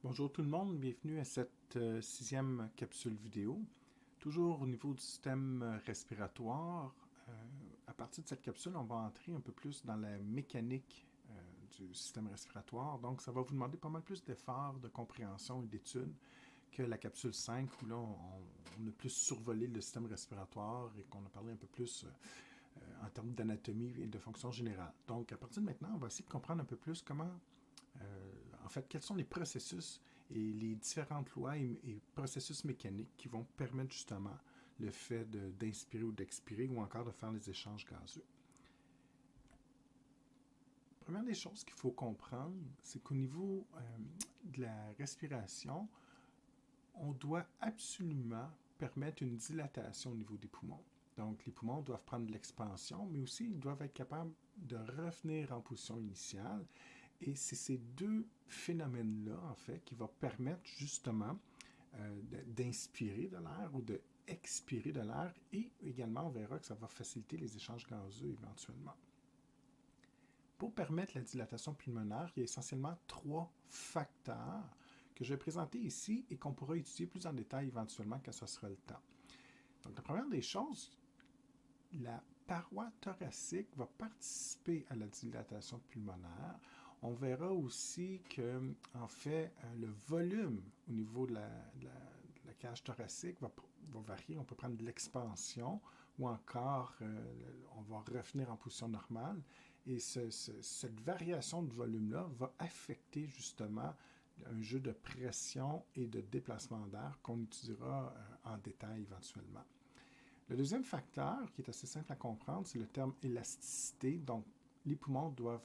Bonjour tout le monde, bienvenue à cette sixième capsule vidéo. Toujours au niveau du système respiratoire, à partir de cette capsule, on va entrer un peu plus dans la mécanique du système respiratoire. Donc, ça va vous demander pas mal plus d'efforts, de compréhension et d'études que la capsule 5 où là, on a plus survolé le système respiratoire et qu'on a parlé un peu plus en termes d'anatomie et de fonction générale. Donc, à partir de maintenant, on va essayer de comprendre un peu plus comment en fait, quels sont les processus et les différentes lois et processus mécaniques qui vont permettre justement le fait d'inspirer ou d'expirer ou encore de faire les échanges gazeux. Première des choses qu'il faut comprendre, c'est qu'au niveau de la respiration, on doit absolument permettre une dilatation au niveau des poumons. Donc, les poumons doivent prendre de l'expansion, mais aussi ils doivent être capables de revenir en position initiale. Et c'est ces deux phénomènes-là, en fait, qui vont permettre justement d'inspirer de l'air ou d'expirer de l'air. Et également, on verra que ça va faciliter les échanges gazeux éventuellement. Pour permettre la dilatation pulmonaire, il y a essentiellement trois facteurs que je vais présenter ici et qu'on pourra étudier plus en détail éventuellement quand ce sera le temps. Donc, la première des choses, la paroi thoracique va participer à la dilatation pulmonaire. On verra aussi que, en fait, le volume au niveau de la cage thoracique va varier. On peut prendre de l'expansion ou encore on va revenir en position normale. Et cette variation de volume-là va affecter justement un jeu de pression et de déplacement d'air qu'on étudiera en détail éventuellement. Le deuxième facteur, qui est assez simple à comprendre, c'est le terme élasticité. Donc, les poumons doivent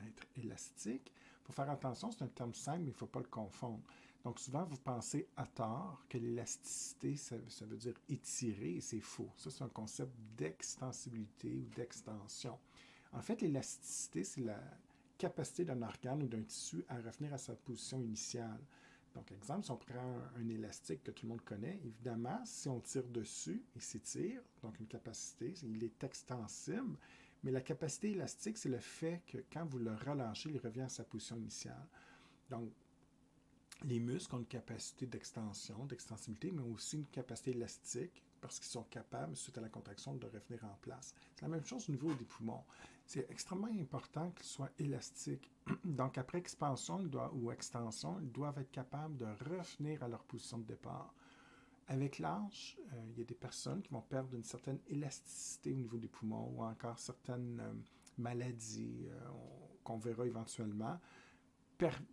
être élastiques. Il faut faire attention, c'est un terme simple, mais il ne faut pas le confondre. Donc, souvent, vous pensez à tort que l'élasticité, ça veut dire étirer, et c'est faux. Ça, c'est un concept d'extensibilité ou d'extension. En fait, l'élasticité, c'est la capacité d'un organe ou d'un tissu à revenir à sa position initiale. Donc, exemple, si on prend un élastique que tout le monde connaît, évidemment, si on tire dessus, il s'étire, donc une capacité, il est extensible, mais la capacité élastique, c'est le fait que quand vous le relâchez, il revient à sa position initiale. Donc, les muscles ont une capacité d'extension, d'extensibilité, mais aussi une capacité élastique parce qu'ils sont capables, suite à la contraction, de revenir en place. C'est la même chose au niveau des poumons. C'est extrêmement important qu'ils soient élastiques. Donc, après expansion ou extension, ils doivent être capables de revenir à leur position de départ. Avec l'âge, il y a des personnes qui vont perdre une certaine élasticité au niveau des poumons ou encore certaines maladies qu'on verra éventuellement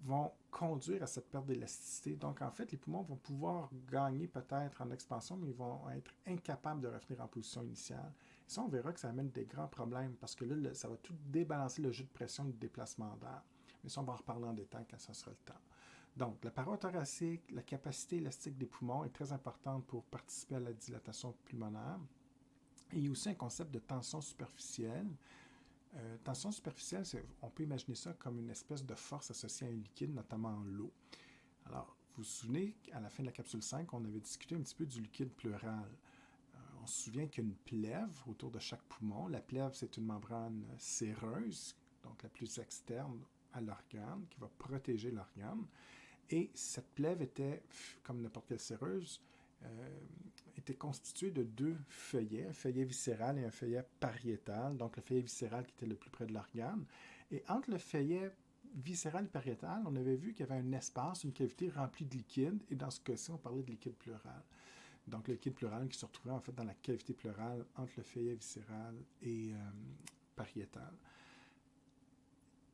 vont conduire à cette perte d'élasticité. Donc, en fait, les poumons vont pouvoir gagner peut-être en expansion, mais ils vont être incapables de revenir en position initiale. Et ça, on verra que ça amène des grands problèmes parce que là, ça va tout débalancer le jeu de pression et de déplacement d'air. Mais ça, on va en reparler en détail quand ça sera le temps. Donc, la paroi thoracique, la capacité élastique des poumons est très importante pour participer à la dilatation pulmonaire. Et il y a aussi un concept de tension superficielle. Tension superficielle, on peut imaginer ça comme une espèce de force associée à un liquide, notamment l'eau. Alors, vous vous souvenez qu'à la fin de la capsule 5, on avait discuté un petit peu du liquide pleural. On se souvient qu'il y a une plèvre autour de chaque poumon. La plèvre, c'est une membrane séreuse, donc la plus externe à l'organe, qui va protéger l'organe. Et cette plèvre était, comme n'importe quelle séreuse, était constituée de deux feuillets, un feuillet viscéral et un feuillet pariétal, donc le feuillet viscéral qui était le plus près de l'organe. Et entre le feuillet viscéral et pariétal, on avait vu qu'il y avait un espace, une cavité remplie de liquide, et dans ce cas-ci, on parlait de liquide pleural. Donc le liquide pleural qui se retrouvait en fait dans la cavité pleurale entre le feuillet viscéral et pariétal.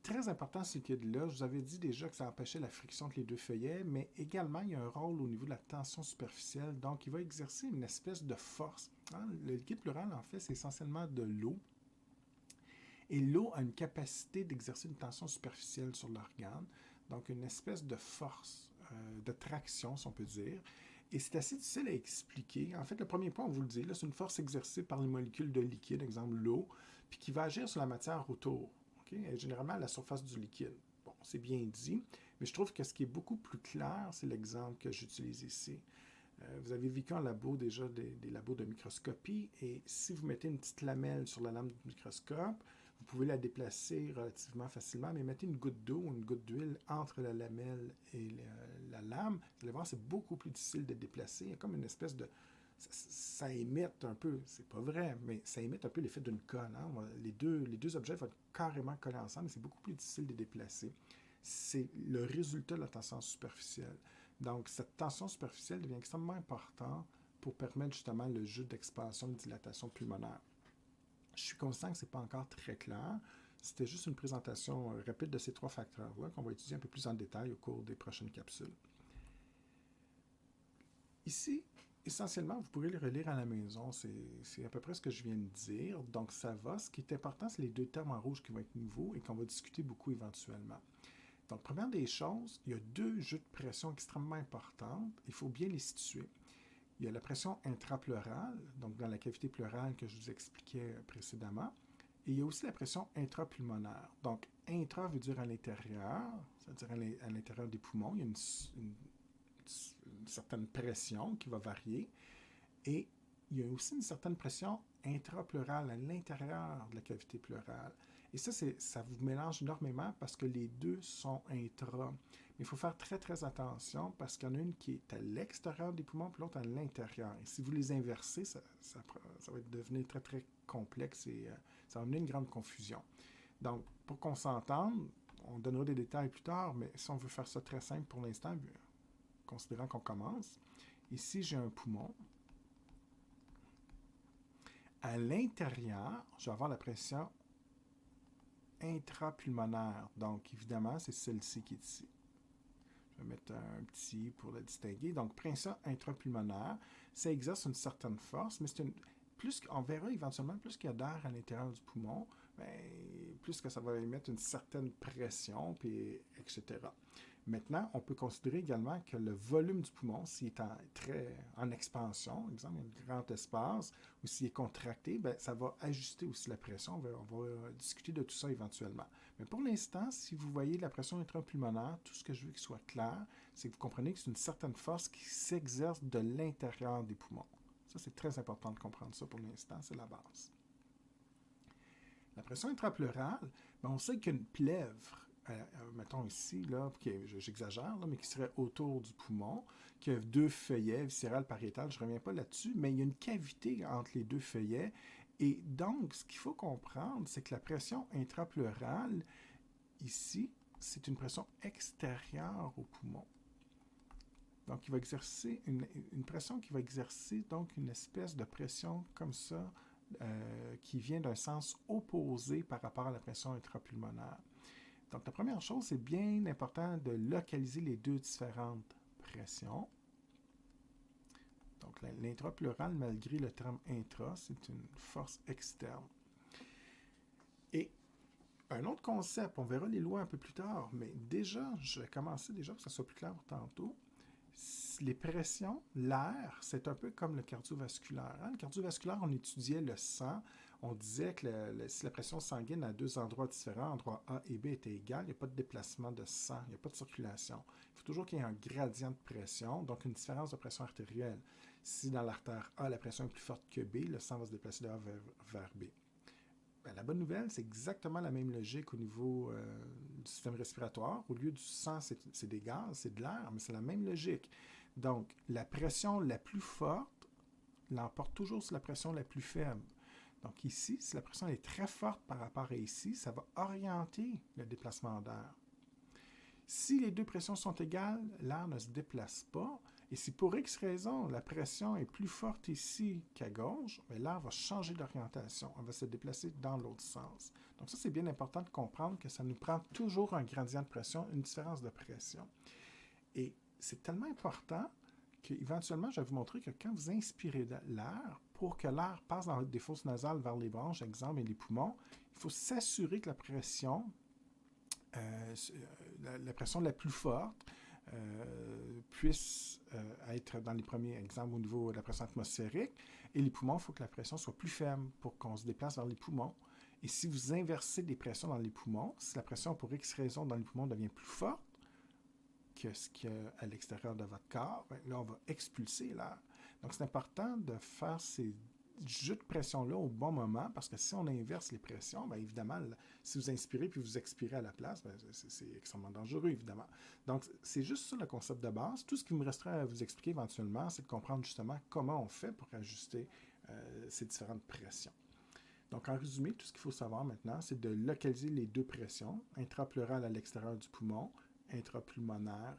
Très important ce liquide-là. Je vous avais dit déjà que ça empêchait la friction entre les deux feuillets, mais également il y a un rôle au niveau de la tension superficielle, donc il va exercer une espèce de force. Le liquide pleural, en fait, c'est essentiellement de l'eau. Et l'eau a une capacité d'exercer une tension superficielle sur l'organe, donc une espèce de force, de traction, si on peut dire. Et c'est assez difficile à expliquer. En fait, le premier point, on vous le dit, là, c'est une force exercée par les molécules de liquide, exemple l'eau, puis qui va agir sur la matière autour. Okay? Généralement à la surface du liquide. Bon, c'est bien dit, mais je trouve que ce qui est beaucoup plus clair, c'est l'exemple que j'utilise ici. Vous avez vécu en labo déjà des labos de microscopie, et si vous mettez une petite lamelle sur la lame du microscope, Vous pouvez la déplacer relativement facilement, mais mettez une goutte d'eau ou une goutte d'huile entre la lamelle et la lame. Vous allez voir, c'est beaucoup plus difficile de déplacer. Il y a comme une espèce de... Ça imite un peu, c'est pas vrai, mais ça imite un peu l'effet d'une colle. Hein? Les deux objets vont être carrément collés ensemble, et c'est beaucoup plus difficile de les déplacer. C'est le résultat de la tension superficielle. Donc, cette tension superficielle devient extrêmement importante pour permettre justement le jeu d'expansion et de dilatation pulmonaire. Je suis conscient que ce n'est pas encore très clair. C'était juste une présentation rapide de ces trois facteurs-là qu'on va étudier un peu plus en détail au cours des prochaines capsules. Ici, essentiellement, vous pourrez le relire à la maison. C'est à peu près ce que je viens de dire. Donc, ça va. Ce qui est important, c'est les deux termes en rouge qui vont être nouveaux et qu'on va discuter beaucoup éventuellement. Donc, première des choses, il y a deux jeux de pression extrêmement importantes. Il faut bien les situer. Il y a la pression intrapleurale, donc dans la cavité pleurale que je vous expliquais précédemment. Et il y a aussi la pression intrapulmonaire. Donc, intra veut dire à l'intérieur, c'est-à-dire à l'intérieur des poumons. Il y a une certaine pression qui va varier. Et il y a aussi une certaine pression intrapleurale à l'intérieur de la cavité pleurale. Et ça vous mélange énormément parce que les deux sont intra. Mais il faut faire très, très attention parce qu'il y en a une qui est à l'extérieur des poumons et l'autre à l'intérieur. Et si vous les inversez, ça va devenir très, très complexe et ça va amener une grande confusion. Donc, pour qu'on s'entende, on donnera des détails plus tard, mais si on veut faire ça très simple pour l'instant, considérant qu'on commence, ici, j'ai un poumon. À l'intérieur, je vais avoir la pression intrapulmonaire. Donc, évidemment, c'est celle-ci qui est ici. Je vais mettre un petit pour la distinguer. Donc, pression intrapulmonaire, ça exerce une certaine force, mais on verra éventuellement, plus qu'il y a d'air à l'intérieur du poumon, bien, plus que ça va émettre une certaine pression, puis etc. Maintenant, on peut considérer également que le volume du poumon, s'il est en expansion, par exemple, il y a un grand espace, ou s'il est contracté, bien, ça va ajuster aussi la pression. On va discuter de tout ça éventuellement. Mais pour l'instant, si vous voyez la pression intrapulmonaire, tout ce que je veux qu'il soit clair, c'est que vous comprenez que c'est une certaine force qui s'exerce de l'intérieur des poumons. Ça, c'est très important de comprendre ça pour l'instant, c'est la base. La pression intrapleurale, bien, on sait qu'une plèvre, mettons ici, là, j'exagère, là, mais qui serait autour du poumon, qui a deux feuillets, viscérales, pariétales, je ne reviens pas là-dessus, mais il y a une cavité entre les deux feuillets. Et donc, ce qu'il faut comprendre, c'est que la pression intrapleurale, ici, c'est une pression extérieure au poumon. Donc, il va exercer une pression qui va exercer donc une espèce de pression comme ça, qui vient d'un sens opposé par rapport à la pression intrapulmonaire. Donc, la première chose, c'est bien important de localiser les deux différentes pressions. Donc, l'intrapleurale, malgré le terme intra, c'est une force externe. Et un autre concept, on verra les lois un peu plus tard, mais déjà, je vais commencer déjà pour que ça soit plus clair pour tantôt. Les pressions, l'air, c'est un peu comme le cardiovasculaire. Hein? Le cardiovasculaire, on étudiait le sang. On disait que si la pression sanguine à deux endroits différents, endroits A et B était égale, il n'y a pas de déplacement de sang, il n'y a pas de circulation. Il faut toujours qu'il y ait un gradient de pression, donc une différence de pression artérielle. Si dans l'artère A, la pression est plus forte que B, le sang va se déplacer de A vers B. Bien, la bonne nouvelle, c'est exactement la même logique au niveau du système respiratoire. Au lieu du sang, c'est des gaz, c'est de l'air, mais c'est la même logique. Donc, la pression la plus forte l'emporte toujours sur la pression la plus faible. Donc ici, si la pression est très forte par rapport à ici, ça va orienter le déplacement d'air. Si les deux pressions sont égales, l'air ne se déplace pas. Et si pour X raison, la pression est plus forte ici qu'à gauche, l'air va changer d'orientation. On va se déplacer dans l'autre sens. Donc ça, c'est bien important de comprendre que ça nous prend toujours un gradient de pression, une différence de pression. Et c'est tellement important qu'éventuellement, je vais vous montrer que quand vous inspirez l'air, pour que l'air passe dans des fosses nasales vers les bronches, exemple, et les poumons, il faut s'assurer que la pression la plus forte puisse être dans les premiers exemples au niveau de la pression atmosphérique. Et les poumons, il faut que la pression soit plus faible pour qu'on se déplace vers les poumons. Et si vous inversez des pressions dans les poumons, si la pression pour X raison dans les poumons devient plus forte que ce qu'il y a à l'extérieur de votre corps, bien, là, on va expulser l'air. Donc, c'est important de faire ces jeu de pression-là au bon moment, parce que si on inverse les pressions, bien évidemment, si vous inspirez puis vous expirez à la place, bien, c'est extrêmement dangereux, évidemment. Donc, c'est juste ça le concept de base. Tout ce qui me resterait à vous expliquer éventuellement, c'est de comprendre justement comment on fait pour ajuster ces différentes pressions. Donc, en résumé, tout ce qu'il faut savoir maintenant, c'est de localiser les deux pressions, intrapleurale à l'extérieur du poumon, intrapulmonaire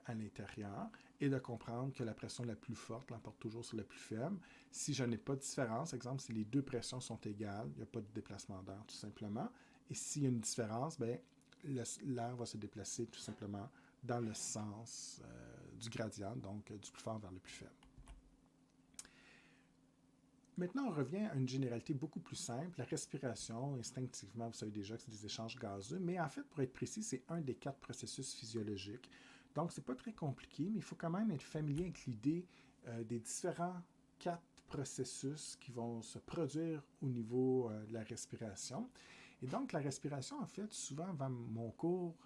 à l'intérieur, et de comprendre que la pression la plus forte l'emporte toujours sur la plus faible. Si je n'ai pas de différence, exemple, si les deux pressions sont égales, il n'y a pas de déplacement d'air tout simplement. Et s'il y a une différence, bien, l'air va se déplacer tout simplement dans le sens du gradient, donc du plus fort vers le plus faible. Maintenant, on revient à une généralité beaucoup plus simple. La respiration, instinctivement, vous savez déjà que c'est des échanges gazeux, mais en fait, pour être précis, c'est un des 4 processus physiologiques. Donc, c'est pas très compliqué, mais il faut quand même être familier avec l'idée des différents 4 processus qui vont se produire au niveau de la respiration. Et donc, la respiration, en fait, souvent, dans mon cours,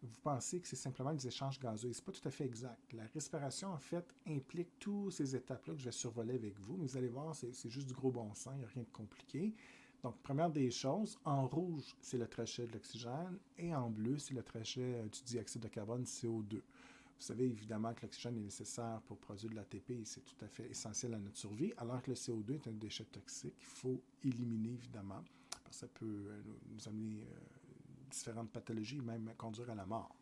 vous pensez que c'est simplement des échanges gazeux. Et ce n'est pas tout à fait exact. La respiration, en fait, implique toutes ces étapes-là que je vais survoler avec vous. Mais vous allez voir, c'est juste du gros bon sens, il n'y a rien de compliqué. Donc, première des choses, en rouge, c'est le trachet de l'oxygène et en bleu, c'est le trachet du dioxyde de carbone, CO2. Vous savez évidemment que l'oxygène est nécessaire pour produire de l'ATP et c'est tout à fait essentiel à notre survie, alors que le CO2 est un déchet toxique qu'il faut éliminer évidemment, parce que ça peut nous amener différentes pathologies et même conduire à la mort.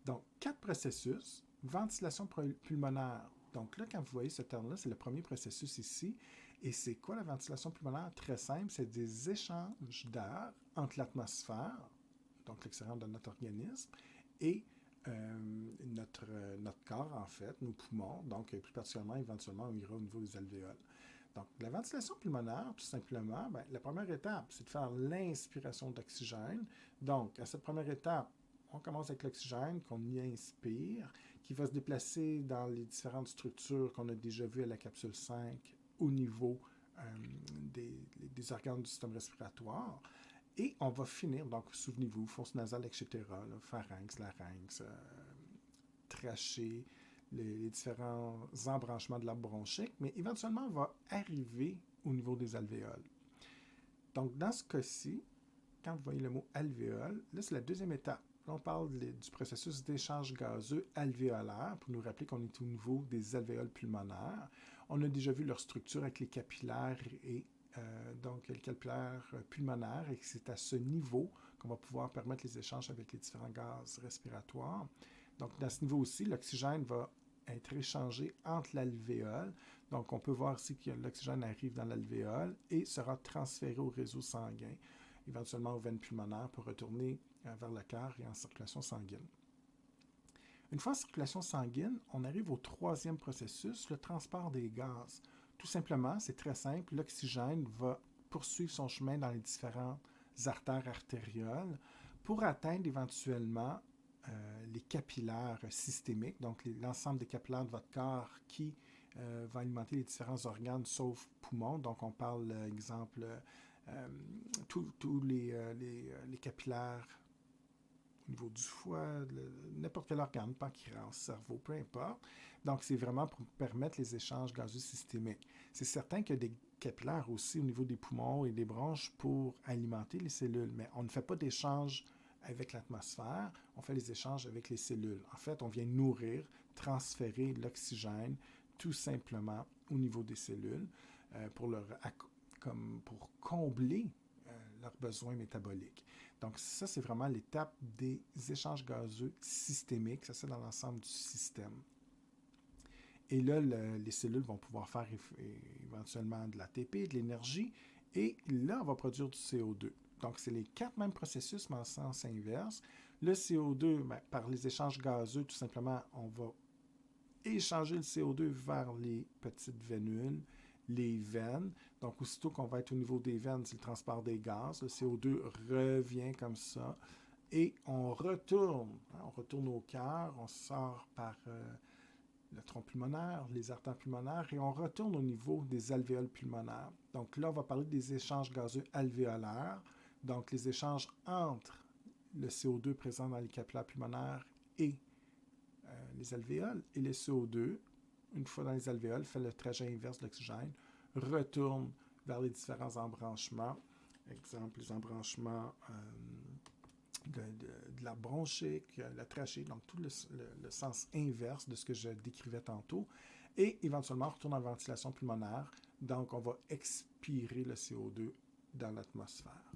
Donc, 4 processus. Ventilation pulmonaire. Donc là, quand vous voyez ce terme-là, c'est le premier processus ici. Et c'est quoi la ventilation pulmonaire? Très simple, c'est des échanges d'air entre l'atmosphère, donc l'extérieur de notre organisme, et notre corps, en fait, nos poumons. Donc, plus particulièrement, éventuellement, on ira au niveau des alvéoles. Donc, la ventilation pulmonaire, tout simplement, bien, la première étape, c'est de faire l'inspiration d'oxygène. Donc, à cette première étape, on commence avec l'oxygène qu'on y inspire, qui va se déplacer dans les différentes structures qu'on a déjà vues à la capsule 5 au niveau des organes du système respiratoire. Et on va finir, donc souvenez-vous, fosse nasale, etc., là, pharynx, larynx, trachée, les différents embranchements de l'arbre bronchique, mais éventuellement, on va arriver au niveau des alvéoles. Donc, dans ce cas-ci, quand vous voyez le mot alvéole, là, c'est la deuxième étape. Là, on parle du processus d'échange gazeux alvéolaire pour nous rappeler qu'on est au niveau des alvéoles pulmonaires. On a déjà vu leur structure avec les capillaires et donc les capillaires pulmonaires et c'est à ce niveau qu'on va pouvoir permettre les échanges avec les différents gaz respiratoires. Donc, dans ce niveau aussi, l'oxygène va être échangé entre l'alvéole. Donc, on peut voir ici que l'oxygène arrive dans l'alvéole et sera transféré au réseau sanguin, éventuellement aux veines pulmonaires pour retourner vers le cœur et en circulation sanguine. Une fois en circulation sanguine, on arrive au troisième processus, le transport des gaz. Tout simplement, c'est très simple, l'oxygène va poursuivre son chemin dans les différentes artères artérielles pour atteindre éventuellement les capillaires systémiques, donc l'ensemble des capillaires de votre corps qui va alimenter les différents organes sauf poumons. Donc on parle, exemple, tous les capillaires au niveau du foie, n'importe quel organe, pancréas, cerveau, peu importe. Donc, c'est vraiment pour permettre les échanges gazeux systémiques. C'est certain qu'il y a des capillaires aussi au niveau des poumons et des bronches pour alimenter les cellules, mais on ne fait pas d'échange avec l'atmosphère, on fait les échanges avec les cellules. En fait, on vient nourrir, transférer l'oxygène tout simplement au niveau des cellules pour combler leurs besoins métaboliques. Donc ça, c'est vraiment l'étape des échanges gazeux systémiques. Ça, c'est dans l'ensemble du système. Et là, les cellules vont pouvoir faire éventuellement de l'ATP, de l'énergie, et là, on va produire du CO2. Donc, c'est les 4 mêmes processus, mais en sens inverse. Le CO2, ben, par les échanges gazeux, tout simplement, on va échanger le CO2 vers les petites vénules, les veines. Donc, aussitôt qu'on va être au niveau des veines, c'est le transport des gaz. Le CO2 revient comme ça. Et on retourne au cœur, on sort par le tronc pulmonaire, les artères pulmonaires, et on retourne au niveau des alvéoles pulmonaires. Donc là, on va parler des échanges gazeux alvéolaires, donc les échanges entre le CO2 présent dans les capillaires pulmonaires et les alvéoles, et le CO2, une fois dans les alvéoles, fait le trajet inverse de l'oxygène, retourne vers les différents embranchements. Exemple, les embranchements de la bronchique, la trachée, donc tout le sens inverse de ce que je décrivais tantôt. Et éventuellement, on retourne en ventilation pulmonaire. Donc, on va expirer le CO2 dans l'atmosphère.